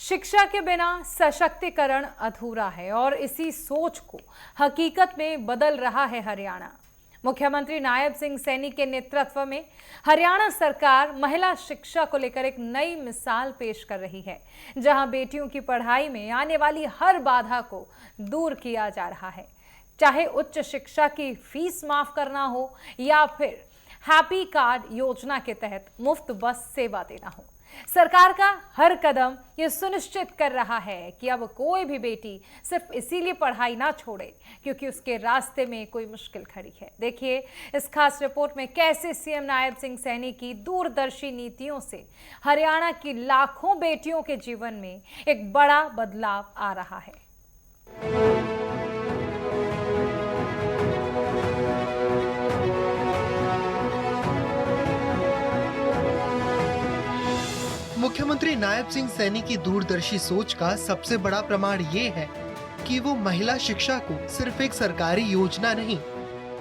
शिक्षा के बिना सशक्तिकरण अधूरा है और इसी सोच को हकीकत में बदल रहा है हरियाणा। मुख्यमंत्री नायब सिंह सैनी के नेतृत्व में हरियाणा सरकार महिला शिक्षा को लेकर एक नई मिसाल पेश कर रही है, जहां बेटियों की पढ़ाई में आने वाली हर बाधा को दूर किया जा रहा है। चाहे उच्च शिक्षा की फीस माफ करना हो या फिर हैप्पी कार्ड योजना के तहत मुफ्त बस सेवा देना हो, सरकार का हर कदम ये सुनिश्चित कर रहा है कि अब कोई भी बेटी सिर्फ इसीलिए पढ़ाई ना छोड़े क्योंकि उसके रास्ते में कोई मुश्किल खड़ी है। देखिए इस खास रिपोर्ट में कैसे सीएम नायब सिंह सैनी की दूरदर्शी नीतियों से हरियाणा की लाखों बेटियों के जीवन में एक बड़ा बदलाव आ रहा है। मुख्यमंत्री नायब सिंह सैनी की दूरदर्शी सोच का सबसे बड़ा प्रमाण ये है कि वो महिला शिक्षा को सिर्फ एक सरकारी योजना नहीं,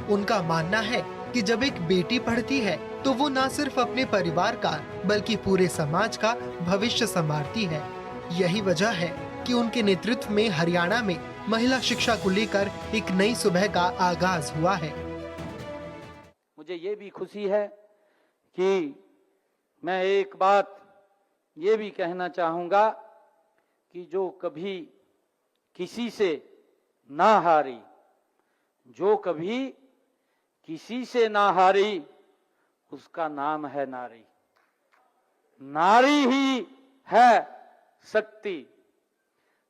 उनका मानना है कि जब एक बेटी पढ़ती है तो वो न सिर्फ अपने परिवार का बल्कि पूरे समाज का भविष्य संवारती है। यही वजह है कि उनके नेतृत्व में हरियाणा में महिला शिक्षा को लेकर एक नई सुबह का आगाज हुआ है। मुझे ये भी खुशी है कि मैं एक बात ये भी कहना चाहूंगा कि जो कभी किसी से ना हारी, जो कभी किसी से ना हारी, उसका नाम है नारी। नारी ही है शक्ति,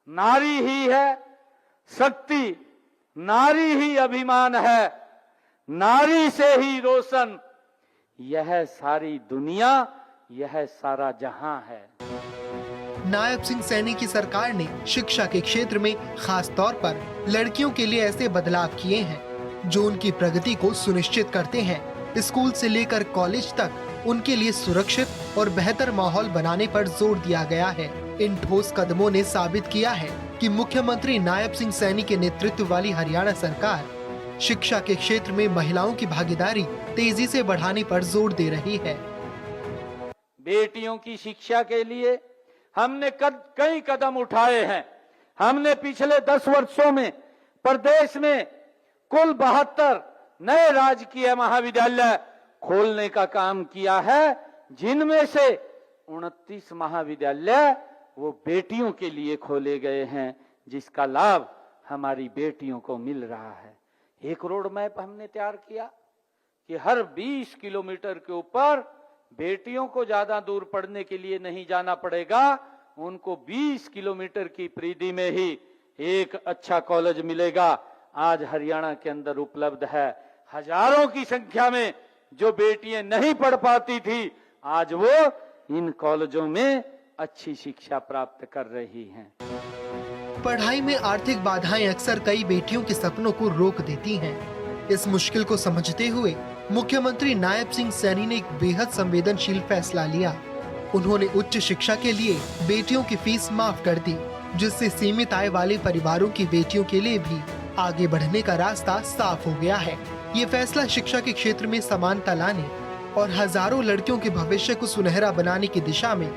नारी ही है शक्ति, नारी ही अभिमान है, नारी से ही रोशन यह सारी दुनिया, यह सारा जहां है। नायब सिंह सैनी की सरकार ने शिक्षा के क्षेत्र में खास तौर पर लड़कियों के लिए ऐसे बदलाव किए हैं जो उनकी प्रगति को सुनिश्चित करते हैं। स्कूल से लेकर कॉलेज तक उनके लिए सुरक्षित और बेहतर माहौल बनाने पर जोर दिया गया है। इन ठोस कदमों ने साबित किया है कि मुख्यमंत्री नायब सिंह सैनी के नेतृत्व वाली हरियाणा सरकार शिक्षा के क्षेत्र में महिलाओं की भागीदारी तेजी से बढ़ाने पर जोर दे रही है। बेटियों की शिक्षा के लिए हमने कई कदम उठाए हैं। हमने पिछले 10 वर्षों में प्रदेश में कुल 72 नए राजकीय महाविद्यालय खोलने का काम किया है, जिनमें से 29 महाविद्यालय वो बेटियों के लिए खोले गए हैं, जिसका लाभ हमारी बेटियों को मिल रहा है। एक रोड मैप हमने तैयार किया कि हर 20 किलोमीटर के ऊपर बेटियों को ज्यादा दूर पढ़ने के लिए नहीं जाना पड़ेगा, उनको 20 किलोमीटर की परिधि में ही एक अच्छा कॉलेज मिलेगा। आज हरियाणा के अंदर उपलब्ध है। हजारों की संख्या में जो बेटियां नहीं पढ़ पाती थी, आज वो इन कॉलेजों में अच्छी शिक्षा प्राप्त कर रही हैं। पढ़ाई में आर्थिक बाधाएं अक्सर कई बेटियों के सपनों को रोक देती हैं। इस मुश्किल को समझते हुए मुख्यमंत्री नायब सिंह सैनी ने एक बेहद संवेदनशील फैसला लिया। उन्होंने उच्च शिक्षा के लिए बेटियों की फीस माफ कर दी, जिससे सीमित आय वाले परिवारों की बेटियों के लिए भी आगे बढ़ने का रास्ता साफ हो गया है। ये फैसला शिक्षा के क्षेत्र में समानता लाने और हजारों लड़कियों के भविष्य को सुनहरा बनाने की दिशा में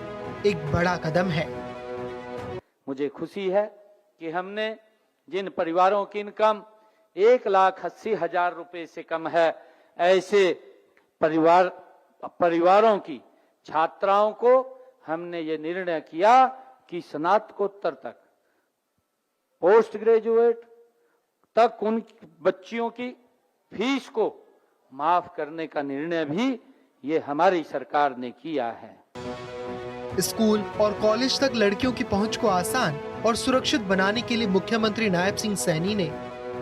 एक बड़ा कदम है। मुझे खुशी है कि हमने जिन परिवारों की इनकम 1,80,000 रुपए से कम है, ऐसे परिवारों की छात्राओं को हमने ये निर्णय किया कि स्नातकोत्तर तक, पोस्ट ग्रेजुएट तक उन बच्चियों की फीस को माफ करने का निर्णय भी ये हमारी सरकार ने किया है। स्कूल और कॉलेज तक लड़कियों की पहुंच को आसान और सुरक्षित बनाने के लिए मुख्यमंत्री नायब सिंह सैनी ने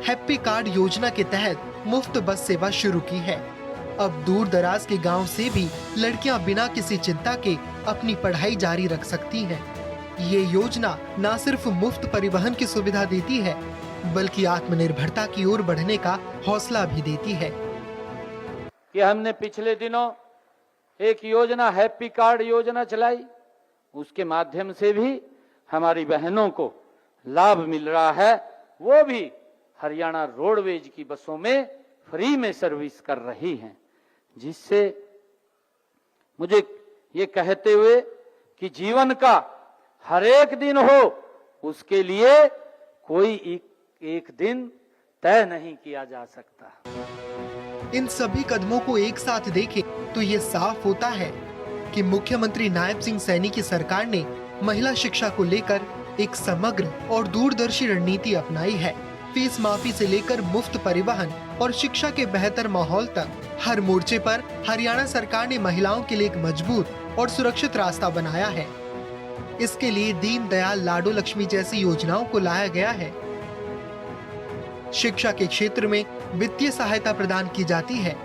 हैप्पी कार्ड योजना के तहत मुफ्त बस सेवा शुरू की है। अब दूर दराज के गांव से भी लड़कियां बिना किसी चिंता के अपनी पढ़ाई जारी रख सकती हैं। ये योजना न सिर्फ मुफ्त परिवहन की सुविधा देती है, बल्कि आत्मनिर्भरता की ओर बढ़ने का हौसला भी देती है। कि हमने पिछले दिनों एक योजना हैप्पी कार्ड योजना चलाई, उसके माध्यम से भी हमारी बहनों को लाभ मिल रहा है। वो भी हरियाणा रोडवेज की बसों में फ्री में सर्विस कर रही हैं, जिससे मुझे ये कहते हुए कि जीवन का हर एक दिन हो, उसके लिए कोई एक दिन तय नहीं किया जा सकता। इन सभी कदमों को एक साथ देखें तो ये साफ होता है कि मुख्यमंत्री नायब सिंह सैनी की सरकार ने महिला शिक्षा को लेकर एक समग्र और दूरदर्शी रणनीति अपनाई है। फीस माफी से लेकर मुफ्त परिवहन और शिक्षा के बेहतर माहौल तक हर मोर्चे पर हरियाणा सरकार ने महिलाओं के लिए एक मजबूत और सुरक्षित रास्ता बनाया है। इसके लिए दीनदयाल लाडो लक्ष्मी जैसी योजनाओं को लाया गया है। शिक्षा के क्षेत्र में वित्तीय सहायता प्रदान की जाती है।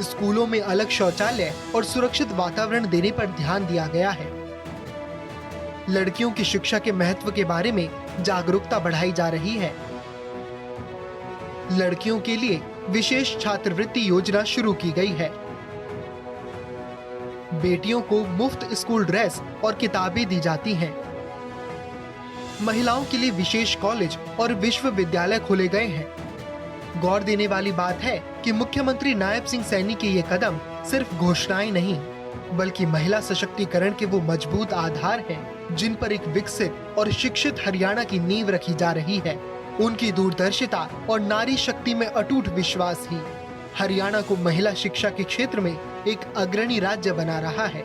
स्कूलों में अलग शौचालय और सुरक्षित वातावरण देने पर ध्यान दिया गया है। लड़कियों की शिक्षा के महत्व के बारे में जागरूकता बढ़ाई जा रही है। लड़कियों के लिए विशेष छात्रवृत्ति योजना शुरू की गई है। बेटियों को मुफ्त स्कूल ड्रेस और किताबें दी जाती हैं। महिलाओं के लिए विशेष कॉलेज और विश्वविद्यालय खोले गए हैं। गौर देने वाली बात है कि मुख्यमंत्री नायब सिंह सैनी के ये कदम सिर्फ घोषणाएं नहीं, बल्कि महिला सशक्तिकरण के वो मजबूत आधार हैं जिन पर एक विकसित और शिक्षित हरियाणा की नींव रखी जा रही है। उनकी दूरदर्शिता और नारी शक्ति में अटूट विश्वास ही हरियाणा को महिला शिक्षा के क्षेत्र में एक अग्रणी राज्य बना रहा है।